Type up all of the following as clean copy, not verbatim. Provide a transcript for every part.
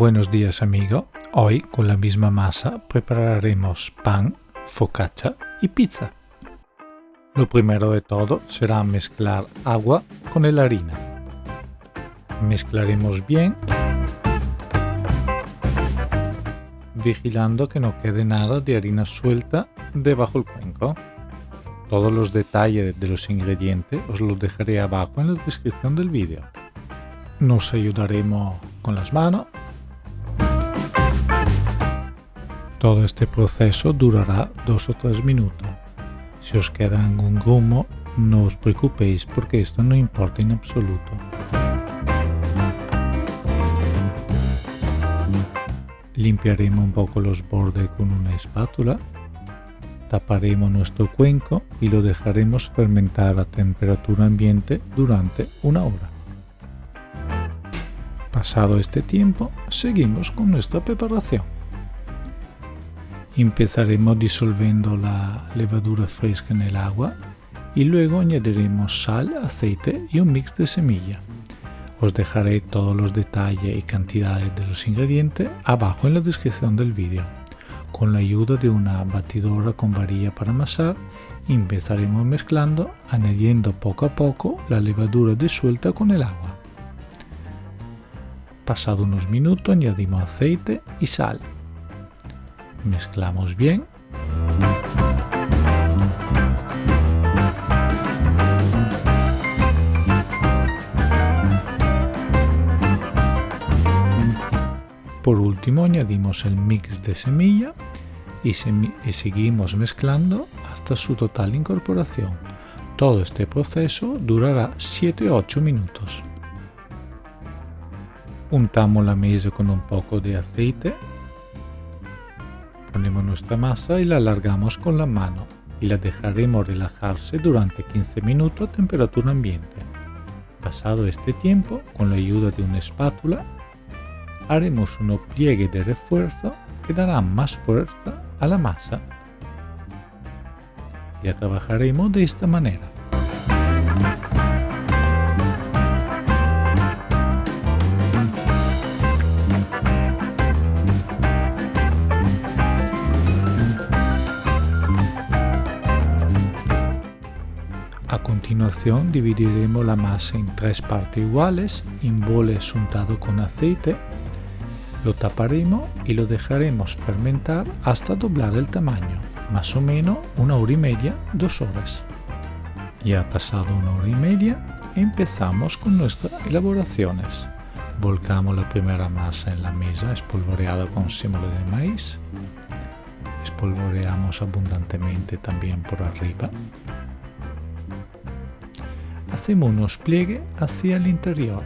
Buenos días amigo, hoy con la misma masa prepararemos pan, focaccia y pizza. Lo primero de todo será mezclar agua con la harina. Mezclaremos bien, vigilando que no quede nada de harina suelta debajo del cuenco. Todos los detalles de los ingredientes os los dejaré abajo en la descripción del vídeo. Nos ayudaremos con las manos. Todo este proceso durará 2 o 3 minutos. Si os queda algún grumo, no os preocupéis porque esto no importa en absoluto. Limpiaremos un poco los bordes con una espátula. Taparemos nuestro cuenco y lo dejaremos fermentar a temperatura ambiente durante 1 hora. Pasado este tiempo, seguimos con nuestra preparación. Empezaremos disolviendo la levadura fresca en el agua y luego añadiremos sal, aceite y un mix de semilla. Os dejaré todos los detalles y cantidades de los ingredientes abajo en la descripción del vídeo. Con la ayuda de una batidora con varilla para amasar, empezaremos mezclando, añadiendo poco a poco la levadura disuelta con el agua. Pasado unos minutos añadimos aceite y sal. Mezclamos bien. Por último añadimos el mix de semilla y seguimos mezclando hasta su total incorporación. Todo este proceso durará 7-8 minutos. Untamos la mesa con un poco de aceite. Ponemos nuestra masa y la alargamos con la mano y la dejaremos relajarse durante 15 minutos a temperatura ambiente. Pasado este tiempo, con la ayuda de una espátula, haremos unos pliegues de refuerzo que darán más fuerza a la masa. Y la trabajaremos de esta manera. A continuación dividiremos la masa en 3 partes iguales en boles untados con aceite. Lo taparemos y lo dejaremos fermentar hasta doblar el tamaño, más o menos 1 hora y media, 2 horas. Ya pasado 1 hora y media, empezamos con nuestras elaboraciones. Volcamos la primera masa en la mesa espolvoreada con sémola de maíz. Espolvoreamos abundantemente también por arriba. Hacemos unos pliegues hacia el interior.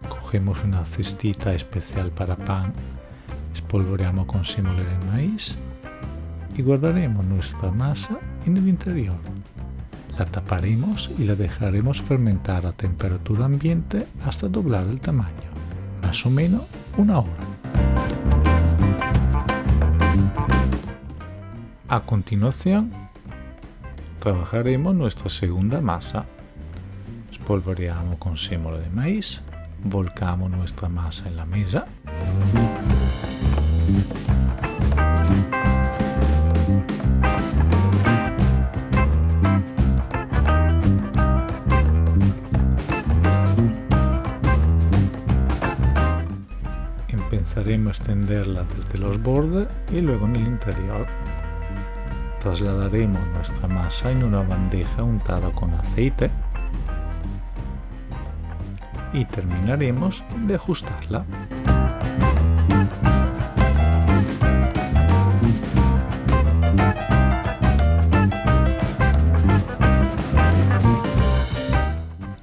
Cogemos una cestita especial para pan, espolvoreamos con sémola de maíz y guardaremos nuestra masa en el interior. La taparemos y la dejaremos fermentar a temperatura ambiente hasta doblar el tamaño, más o menos 1 hora. A continuación, trabajaremos nuestra segunda masa. Espolvoreamos con sémola de maíz, volcamos nuestra masa en la mesa. Empezaremos a extenderla desde los bordes y luego en el interior. Trasladaremos nuestra masa en una bandeja untada con aceite y terminaremos de ajustarla.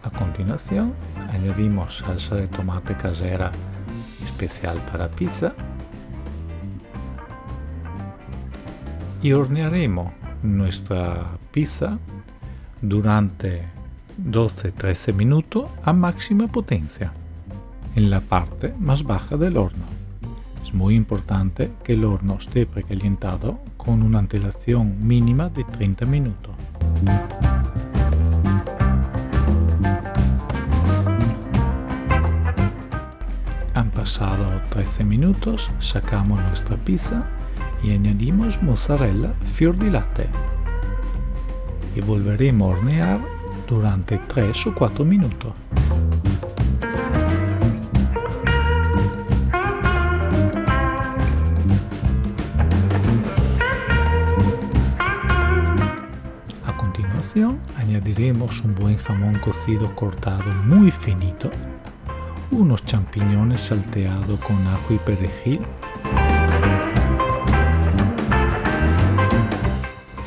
A continuación, añadimos salsa de tomate casera especial para pizza y hornearemos nuestra pizza durante 12-13 minutos a máxima potencia en la parte más baja del horno. Es muy importante que el horno esté precalentado con una antelación mínima de 30 minutos. Pasado 13 minutos sacamos nuestra pizza y añadimos mozzarella fior di latte y volveremos a hornear durante 3 o 4 minutos. A continuación añadiremos un buen jamón cocido cortado muy finito, unos champiñones salteados con ajo y perejil,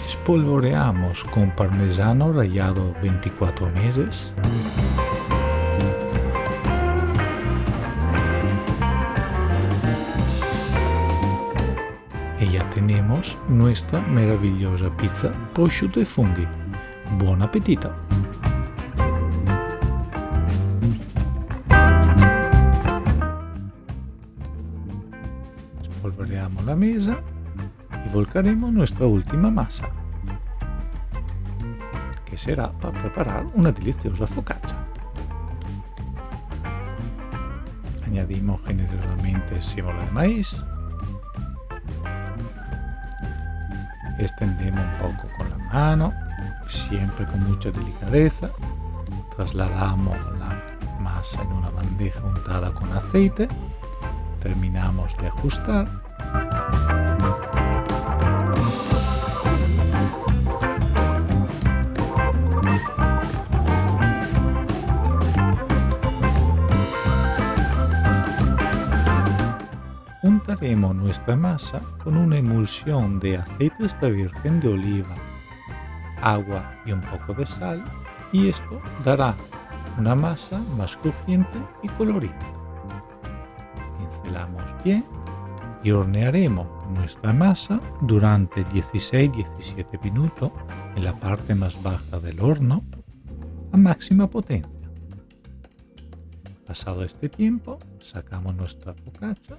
espolvoreamos con parmesano rallado 24 meses, y ya tenemos nuestra maravillosa pizza prosciutto e funghi. ¡Buon appetito! Espolvoreamos la mesa y volcaremos nuestra última masa, que será para preparar una deliciosa focaccia. Añadimos generosamente sémola de maíz, extendemos un poco con la mano, siempre con mucha delicadeza, trasladamos la masa en una bandeja untada con aceite, terminamos de ajustar. Untaremos nuestra masa con una emulsión de aceite extra virgen de oliva, agua y un poco de sal, y esto dará una masa más crujiente y colorida. Pincelamos bien y hornearemos nuestra masa durante 16-17 minutos en la parte más baja del horno a máxima potencia. Pasado este tiempo, sacamos nuestra focaccia,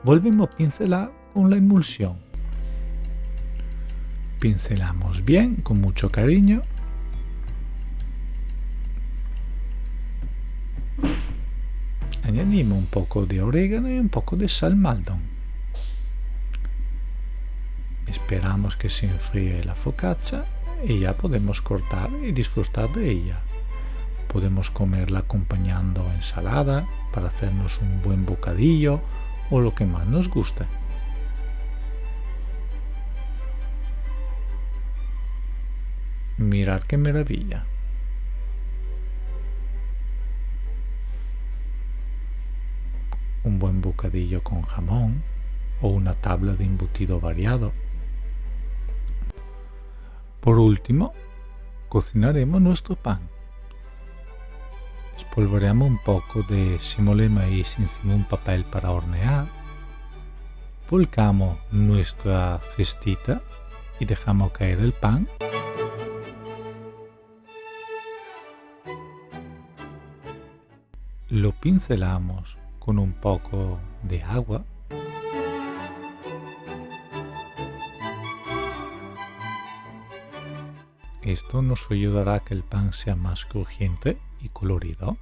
volvemos a pincelar con la emulsión. Pincelamos bien, con mucho cariño. Añadimos un poco de orégano y un poco de sal Maldon. Esperamos que se enfríe la focaccia y ya podemos cortar y disfrutar de ella. Podemos comerla acompañando ensalada para hacernos un buen bocadillo o lo que más nos guste. Mirad qué maravilla. Un buen bocadillo con jamón o una tabla de embutido variado. Por último, cocinaremos nuestro pan. Espolvoreamos un poco de sémola de maíz encima de un papel para hornear. Volcamos nuestra cestita y dejamos caer el pan. Lo pincelamos con un poco de agua. Esto nos ayudará a que el pan sea más crujiente y colorido.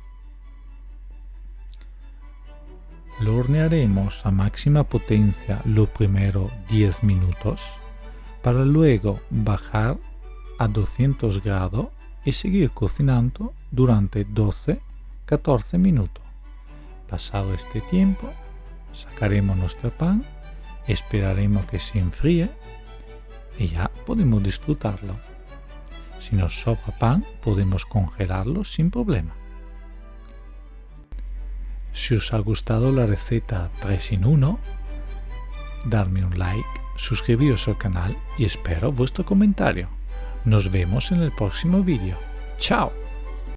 Lo hornearemos a máxima potencia los primeros 10 minutos para luego bajar a 200 grados y seguir cocinando durante 12-14 minutos. Pasado este tiempo, sacaremos nuestro pan, esperaremos que se enfríe y ya podemos disfrutarlo. Si nos sobra pan, podemos congelarlo sin problema. Si os ha gustado la receta 3 en 1, darme un like, suscribiros al canal y espero vuestro comentario. Nos vemos en el próximo vídeo. ¡Chao!